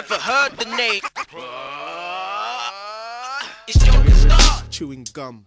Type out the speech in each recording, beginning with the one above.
never heard the name. It's Joker Starr. Chewing gum.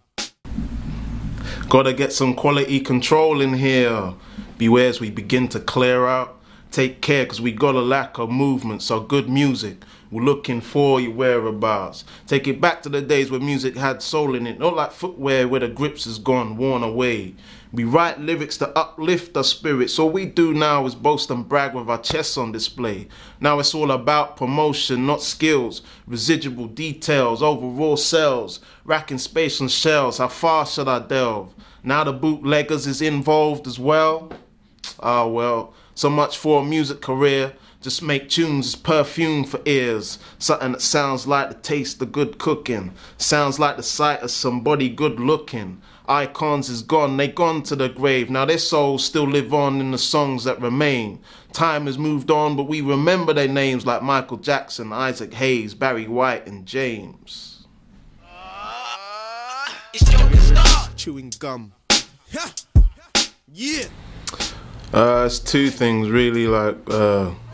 Gotta get some quality control in here. Beware as we begin to clear out. Take care, cause we got a lack of movement, so good music, we're looking for your whereabouts. Take it back to the days where music had soul in it, not like footwear where the grips is gone, worn away. We write lyrics to uplift our spirits. All we do now is boast and brag with our chests on display. Now it's all about promotion, not skills. Residual details, overall sales. Racking space on shelves, how far should I delve? Now the bootleggers is involved as well. Ah well, so much for a music career. Just make tunes as perfume for ears. Something that sounds like the taste of good cooking. Sounds like the sight of somebody good looking. Icons is gone, they gone to the grave. Now their souls still live on in the songs that remain. Time has moved on, but we remember their names like Michael Jackson, Isaac Hayes, Barry White and James. It's Joker Starr. Chewing gum. Yeah. It's two things really, like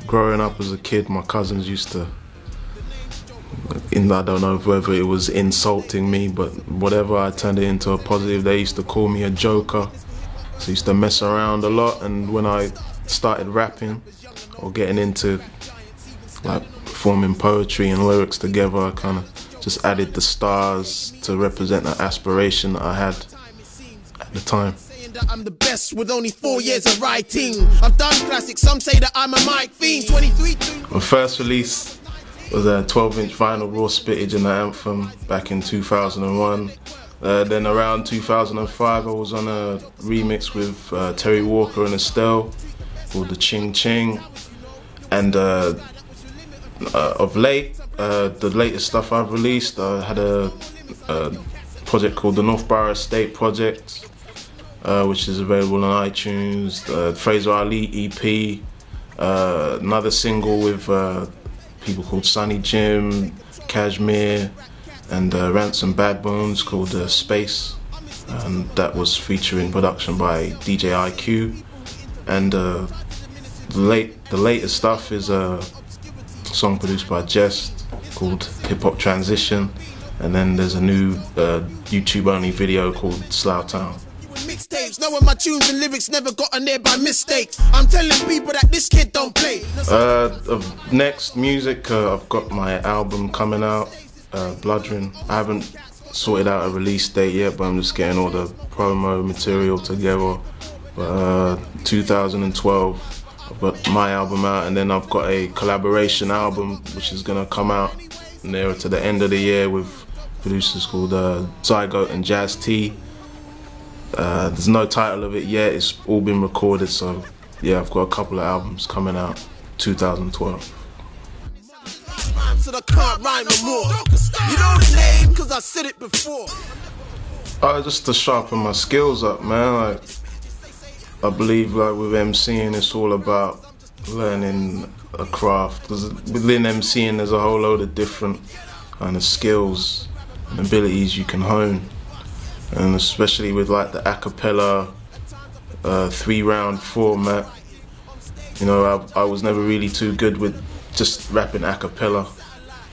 growing up as a kid, my cousins used to, I don't know whether it was insulting me, but whatever, I turned it into a positive. They used to call me a joker, so I used to mess around a lot. And when I started rapping or getting into like performing poetry and lyrics together, I kind of just added the stars to represent the aspiration that I had at the time. I'm the best with only 4 years of writing. I've done classics, some say that I'm a mic fiend. 23. My first release was a 12-inch vinyl raw spittage in the anthem back in 2001. Then around 2005 I was on a remix with Terry Walker and Estelle called the Ching Ching. And of late, the latest stuff I've released, I had a project called the North Borough Estate Project, which is available on iTunes, Fraser Ali EP, another single with people called Sonny Jim, Cashmere, and Ransom Bad Bones called Space, and that was featuring production by DJ IQ. And the latest stuff is a song produced by Jest called Hip Hop Transition, and then there's a new YouTube only video called Slough Town. Mixtapes, knowing my tunes and lyrics never got on there by mistake. I'm telling people that this kid don't play. Of next music, I've got my album coming out, Bloodrin. I haven't sorted out a release date yet, but I'm just getting all the promo material together. But 2012, I've got my album out, and then I've got a collaboration album which is gonna come out nearer to the end of the year with producers called Zygote and Jazz T. There's no title of it yet, it's all been recorded, so yeah, I've got a couple of albums coming out 2012. So I can't rhyme no more. You know the name, cause I said it before. Just to sharpen my skills up, man. Like, I believe like with MCing it's all about learning a craft, because within MCing there's a whole load of different kind of skills and abilities you can hone. And especially with like the Accapella 3-round format, you know, I was never really too good with just rapping Accapella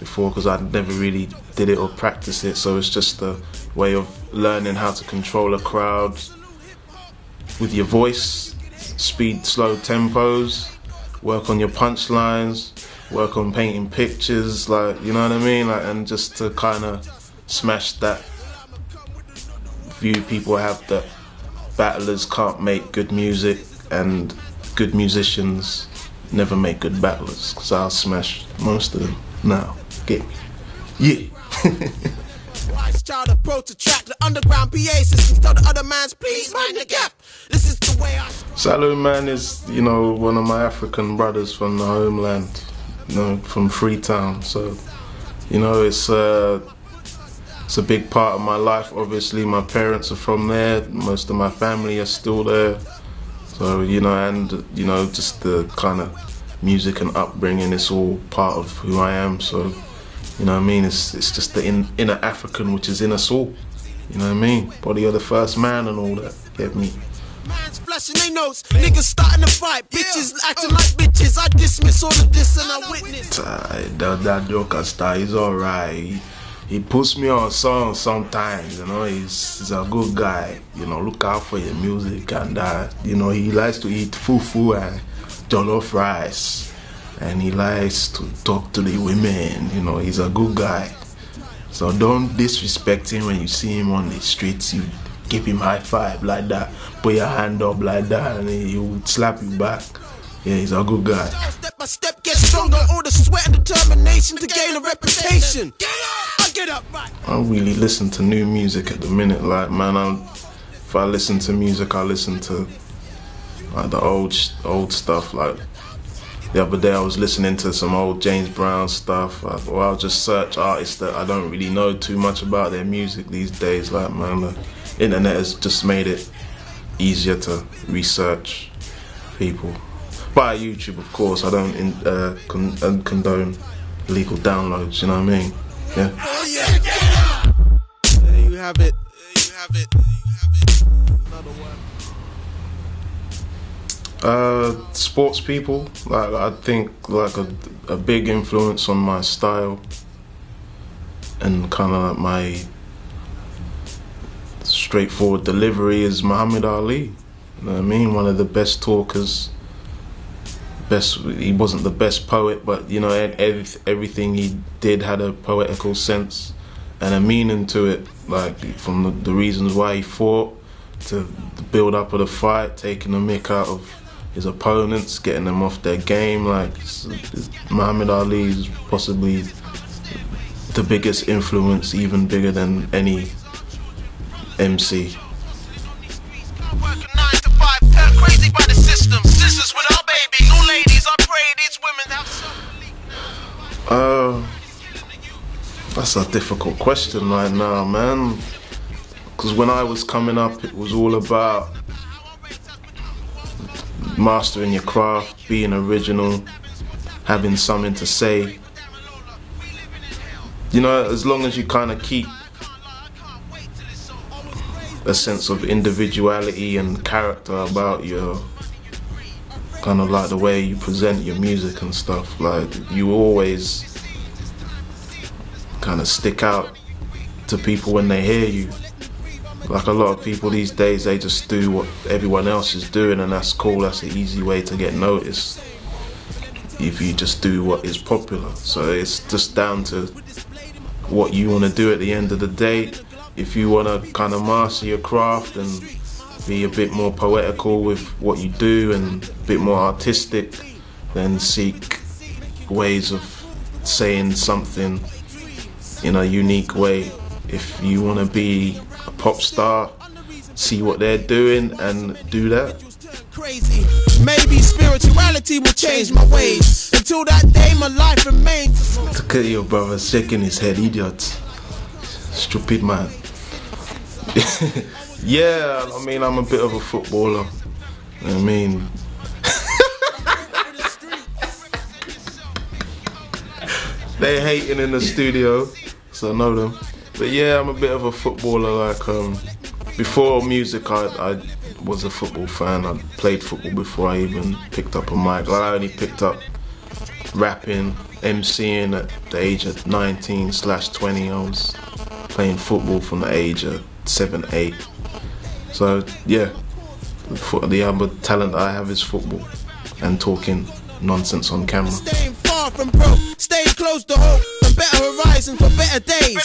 before, because I never really did it or practiced it, so it's just a way of learning how to control a crowd with your voice, speed, slow tempos, work on your punchlines, work on painting pictures, like, you know what I mean, like, and just to kind of smash that view people have that battlers can't make good music and good musicians never make good battlers, because I'll smash most of them now. Get me? Yeah. Wise child approach to track the underground PA systems. Tell the other mans, please mind the gap. This is the way I. Salou Man is, you know, one of my African brothers from the homeland, you know, from Freetown. So, you know, it's a big part of my life. Obviously, my parents are from there. Most of my family are still there. So, you know, and, you know, just the kind of music and upbringing, it's all part of who I am. So, you know what I mean? It's just the inner African which is in us all. You know what I mean? Body of the first man and all that. Get me? flashing they notes. Niggas starting to fight, bitches acting like bitches. I dismiss all of this and I witness. That Joker Starr, he's alright. He puts me on songs sometimes, you know. He's a good guy, you know. Look out for your music and you know, he likes to eat fufu and jollof rice, and he likes to talk to the women, you know. He's a good guy. So don't disrespect him when you see him on the streets. You give him high five like that, put your hand up like that, and he will slap you back. Yeah, he's a good guy. Step by step, get stronger. All the sweat and determination to gain a reputation. Get up, right. I don't really listen to new music at the minute. Like, man, if I listen to music, I listen to like the old stuff. Like the other day, I was listening to some old James Brown stuff. Or I'll just search artists that I don't really know too much about their music these days. Like, man, the internet has just made it easier to research people. By YouTube, of course. I don't condone illegal downloads. You know what I mean? Yeah. Oh, yeah. There you have it. Another one. Sports people, like, I think like a big influence on my style and kind of like my straightforward delivery is Muhammad Ali. You know what I mean? One of the best talkers. He wasn't the best poet, but you know, everything he did had a poetical sense and a meaning to it. Like from the reasons why he fought, to the build up of the fight, taking the mick out of his opponents, getting them off their game. Like Muhammad Ali is possibly the biggest influence, even bigger than any MC. Crazy by the system. Sisters with our babies, no ladies. I pray these women have some. That's a difficult question right now, man. Because when I was coming up, it was all about mastering your craft, being original, having something to say. You know, as long as you kind of keep a sense of individuality and character about your kind of like the way you present your music and stuff, like you always kind of stick out to people when they hear you. Like a lot of people these days, they just do what everyone else is doing, and that's cool. That's an easy way to get noticed if you just do what is popular. So it's just down to what you want to do at the end of the day. If you want to kind of master your craft and be a bit more poetical with what you do and a bit more artistic, then seek ways of saying something in a unique way. If you want to be a pop star, see what they're doing and do that. Crazy. Maybe spirituality will change my ways. Until that day, my life remains. Look at your brother shaking his head, idiot. Stupid man. Yeah, I mean, I'm a bit of a footballer. I mean, they hating in the studio, so I know them. But yeah, I'm a bit of a footballer. Like, before music, I was a football fan. I played football before I even picked up a mic. Like, I only picked up rapping, MCing at the age of 19/20. I was playing football from the age of 7, 8. So yeah, the other talent I have is football and talking nonsense on camera. Staying far from broke, staying close to hope, and better horizons for better days.